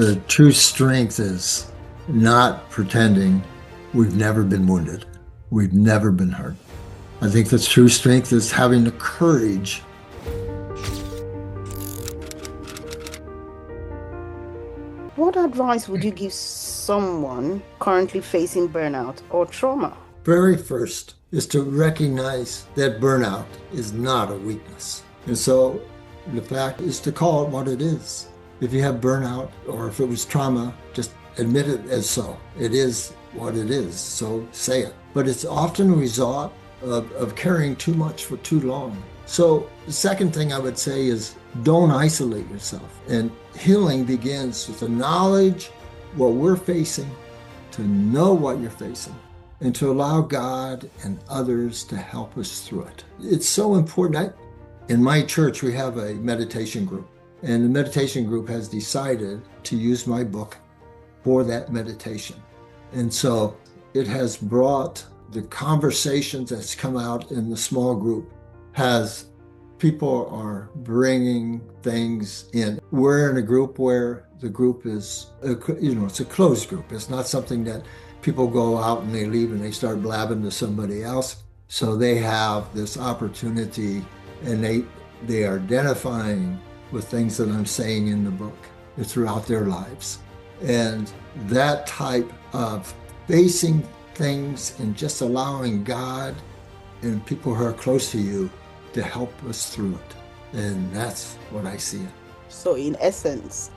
The true strength is not pretending we've never been wounded. We've never been hurt. I think the true strength is having the courage. What advice would you give someone currently facing burnout or trauma? Very first is to recognize that burnout is not a weakness. And so the fact is to call it what it is. If you have burnout or if it was trauma, just admit it as so. It is what it is, so say it. But it's often a result of carrying too much for too long. So the second thing I would say is don't isolate yourself. And healing begins with the knowledge what we're facing, to know what you're facing, and to allow God and others to help us through it. It's so important. In my church, we have a meditation group, and the meditation group has decided to use my book for that meditation. And so it has brought the conversations that's come out in the small group, has people are bringing things in. We're in a group where the group is, it's a closed group. It's not something that people go out and they leave and they start blabbing to somebody else. So they have this opportunity, and they are identifying with things that I'm saying in the book throughout their lives. And that type of facing things and just allowing God and people who are close to you to help us through it. And that's what I see. So in essence,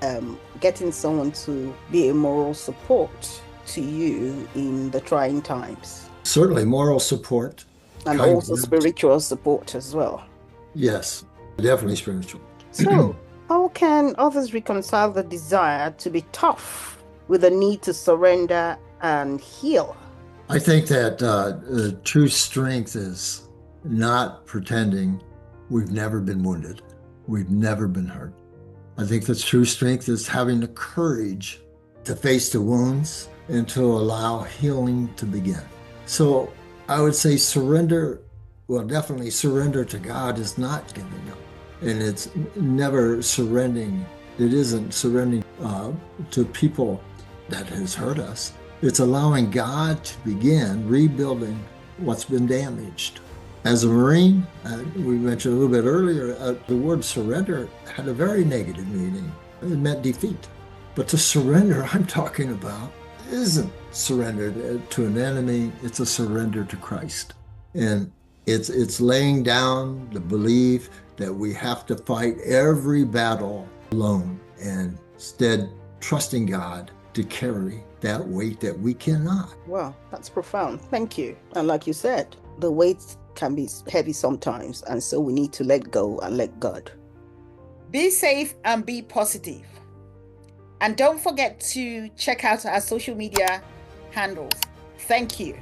getting someone to be a moral support to you in the trying times. Certainly moral support. And also spiritual support as well. Yes, definitely spiritual. So how can others reconcile the desire to be tough with the need to surrender and heal? I think that the true strength is not pretending we've never been wounded. We've never been hurt. I think the true strength is having the courage to face the wounds and to allow healing to begin. So I would say definitely surrender to God is not giving up. And it's never surrendering. It isn't surrendering to people that has hurt us. It's allowing God to begin rebuilding what's been damaged. As a Marine, we mentioned a little bit earlier, the word surrender had a very negative meaning. It meant defeat. But the surrender I'm talking about isn't surrender to an enemy, it's a surrender to Christ. And it's laying down the belief that we have to fight every battle alone, and instead trusting God to carry that weight that we cannot. Wow, that's profound. Thank you. And like you said, the weight can be heavy sometimes, and so we need to let go and let God. Be safe and be positive. And don't forget to check out our social media handles. Thank you.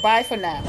Bye for now.